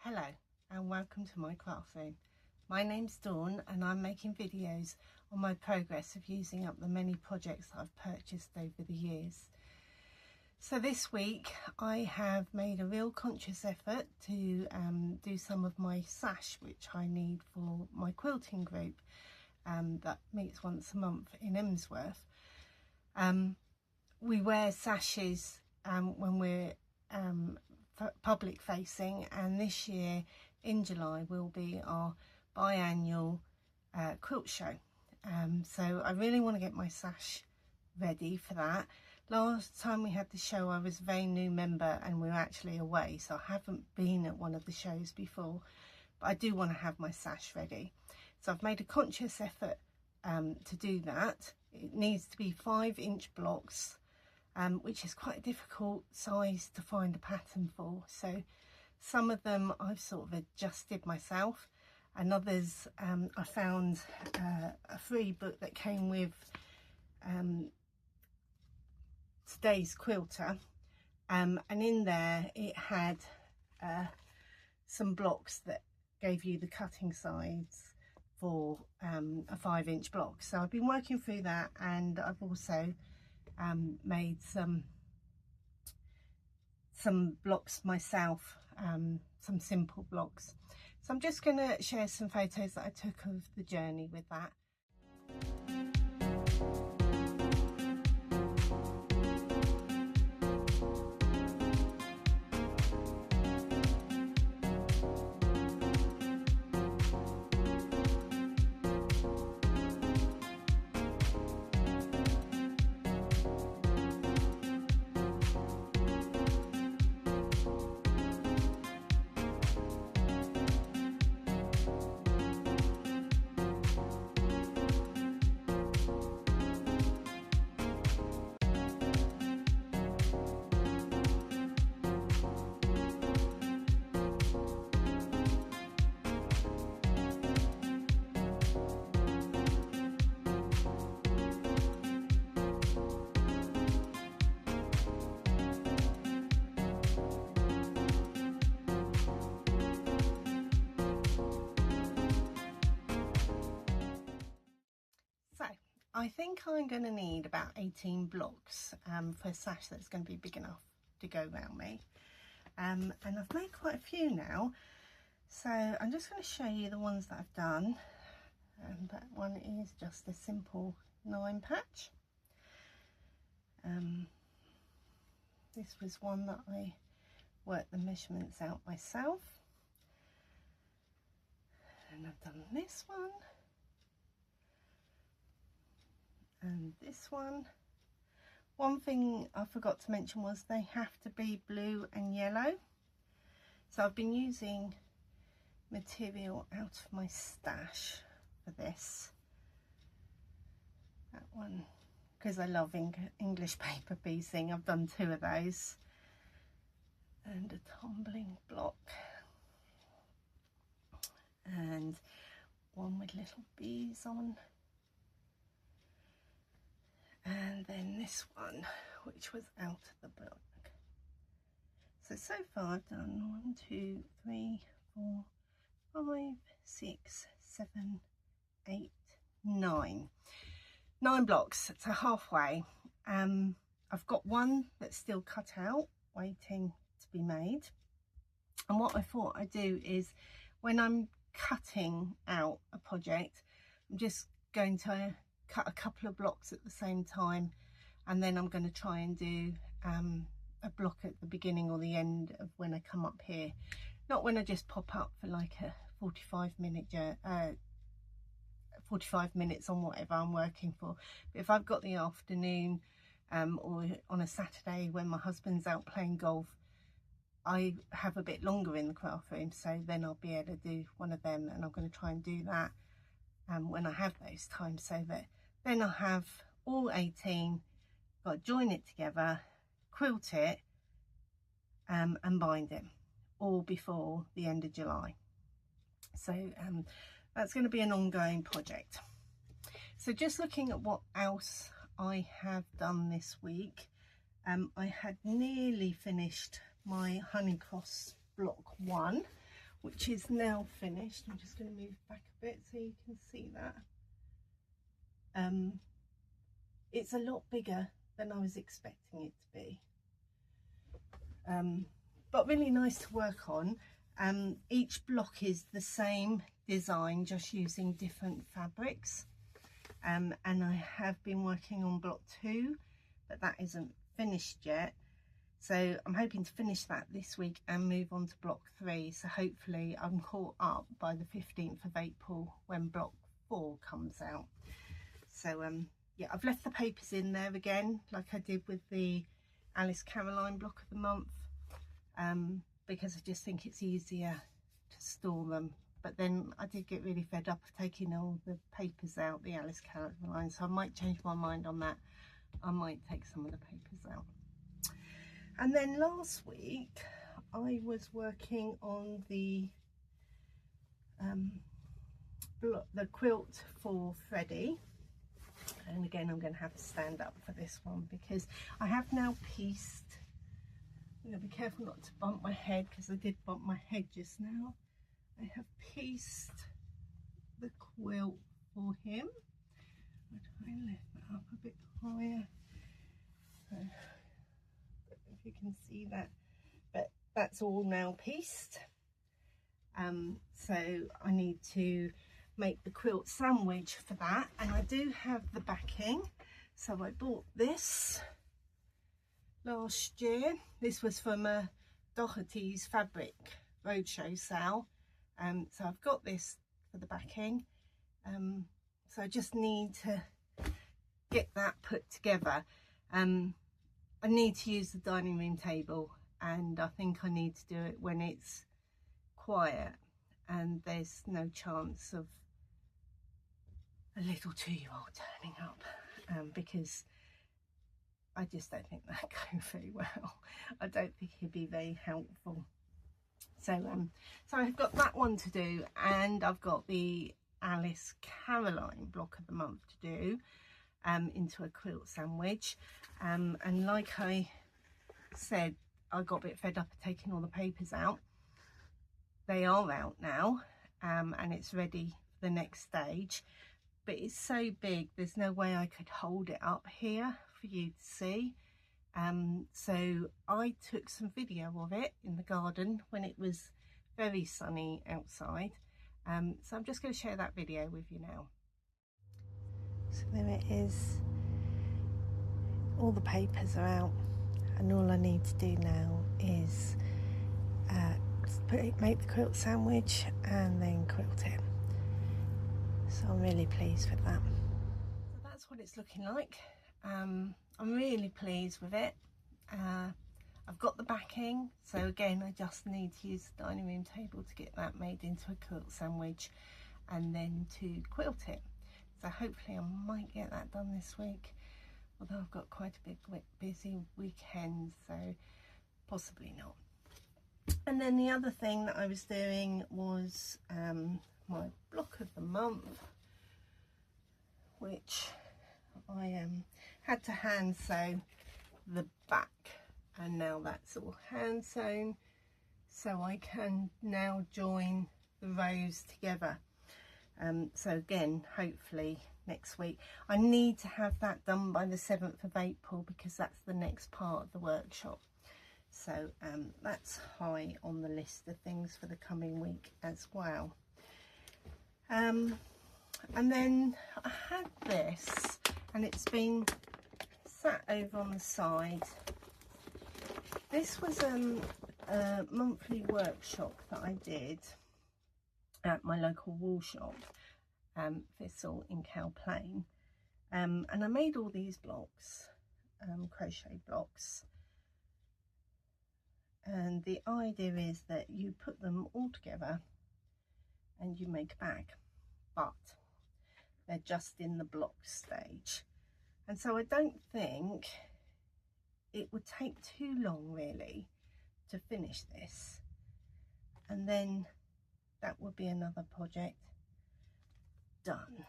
Hello and welcome to my craft room. My name's Dawn and I'm making videos on my progress of using up the many projects that I've purchased over the years. So this week I have made a real conscious effort to do some of my sash which I need for my quilting group that meets once a month in Emsworth. We wear sashes when we're public facing, and this year in July will be our biannual quilt show, so I really want to get my sash ready for that. Last time we had the show I was a very new member and we were actually away, so I haven't been at one of the shows before, but I do want to have my sash ready. So I've made a conscious effort to do that. It needs to be 5-inch blocks, which is quite a difficult size to find a pattern for. So some of them I've sort of adjusted myself, and others I found a free book that came with today's quilter, and in there it had some blocks that gave you the cutting size for a 5-inch block. So I've been working through that, and I've also made some blocks myself, some simple blocks. So I'm just going to share some photos that I took of the journey with that. I think I'm going to need about 18 blocks for a sash that's going to be big enough to go around me, and I've made quite a few now, so I'm just going to show you the ones that I've done. That one is just a simple 9 patch. This was one that I worked the measurements out myself, and I've done this one and this one. One thing I forgot to mention was they have to be blue and yellow, so I've been using material out of my stash for this. That one, because I love English paper piecing, I've done 2 of those, and a tumbling block, and one with little bees on, and then this one which was out of the block. So far I've done 1, 2, 3, 4, 5, 6, 7, 8, 9 blocks, so halfway. I've got one that's still cut out waiting to be made, and what I thought I'd do is, when I'm cutting out a project, I'm just going to cut a couple of blocks at the same time, and then I'm going to try and do a block at the beginning or the end of when I come up here, not when I just pop up for like a 45 minutes on whatever I'm working for. But if I've got the afternoon or on a Saturday when my husband's out playing golf, I have a bit longer in the craft room, so then I'll be able to do one of them, and I'm going to try and do that when I have those times, so that then I'll have all 18, got to join it together, quilt it and bind it all before the end of July. So that's going to be an ongoing project. So just looking at what else I have done this week, I had nearly finished my honey cross block 1, which is now finished. I'm just going to move back a bit so you can see that. It's a lot bigger than I was expecting it to be, but really nice to work on. Each block is the same design, just using different fabrics, and I have been working on block 2, but that isn't finished yet, so I'm hoping to finish that this week and move on to block 3. So hopefully I'm caught up by the 15th of April when block 4 comes out. So yeah, I've left the papers in there again, like I did with the Alice Caroline block of the month, because I just think it's easier to store them. But then I did get really fed up of taking all the papers out, the Alice Caroline, so I might change my mind on that. I might take some of the papers out. And then last week I was working on the quilt for Freddie. And again, I'm going to have to stand up for this one because I have now pieced. I'm going to be careful not to bump my head because I did bump my head just now. I have pieced the quilt for him. I'll try and lift that up a bit higher. So, I don't know if you can see that, but that's all now pieced. So I need to make the quilt sandwich for that, and I do have the backing. So I bought this last year. This was from a Doherty's Fabric Roadshow sale. So I've got this for the backing. So I just need to get that put together. I need to use the dining room table, and I think I need to do it when it's quiet and there's no chance of a little 2-year-old turning up, because I just don't think that go very well. I don't think he'd be very helpful. So so I've got that one to do, and I've got the Alice Caroline block of the month to do into a quilt sandwich. And like I said, I got a bit fed up of taking all the papers out. They are out now, and it's ready for the next stage. But it's so big, there's no way I could hold it up here for you to see. So I took some video of it in the garden when it was very sunny outside. So I'm just going to share that video with you now. So there it is. All the papers are out, and all I need to do now is make the quilt sandwich and then quilt it. So I'm really pleased with that. So that's what it's looking like. I'm really pleased with it. I've got the backing, so again I just need to use the dining room table to get that made into a quilt sandwich and then to quilt it. So hopefully I might get that done this week, although I've got quite a big busy weekend, so possibly not. And then the other thing that I was doing was my block of the month, which I had to hand sew the back, and now that's all hand sewn, so I can now join the rows together. So again, hopefully next week. I need to have that done by the 7th of April because that's the next part of the workshop. So that's high on the list of things for the coming week as well. And then I had this, and it's been sat over on the side. This was a monthly workshop that I did at my local wool shop, Thistle in Cow Plain, and I made all these blocks, crochet blocks, and the idea is that you put them all together and you make a bag, but they're just in the block stage. And so I don't think it would take too long really to finish this, and then that would be another project done.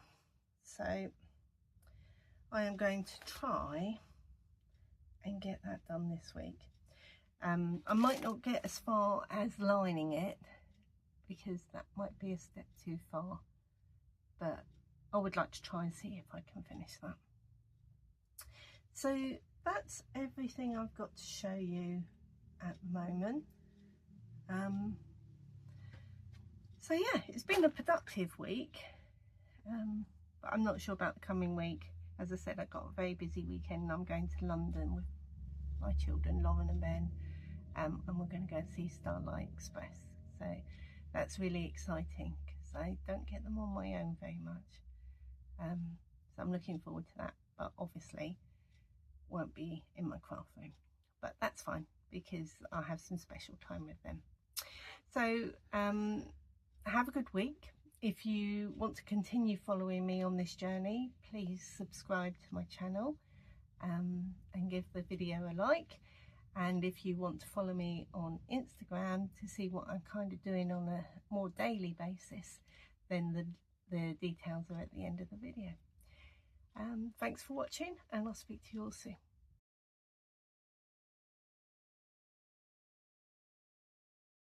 So I am going to try and get that done this week. I might not get as far as lining it because that might be a step too far, but I would like to try and see if I can finish that. So that's everything I've got to show you at the moment. So yeah, it's been a productive week, but I'm not sure about the coming week. As I said, I got a very busy weekend and I'm going to London with my children, Lauren and Ben, and we're going to go and see Starlight Express. So that's really exciting because I don't get them on my own very much. So I'm looking forward to that, but obviously won't be in my craft room, but that's fine because I'll have some special time with them. So have a good week. If you want to continue following me on this journey, please subscribe to my channel and give the video a like. And if you want to follow me on Instagram to see what I'm kind of doing on a more daily basis, then the details are at the end of the video. Thanks for watching, and I'll speak to you all soon.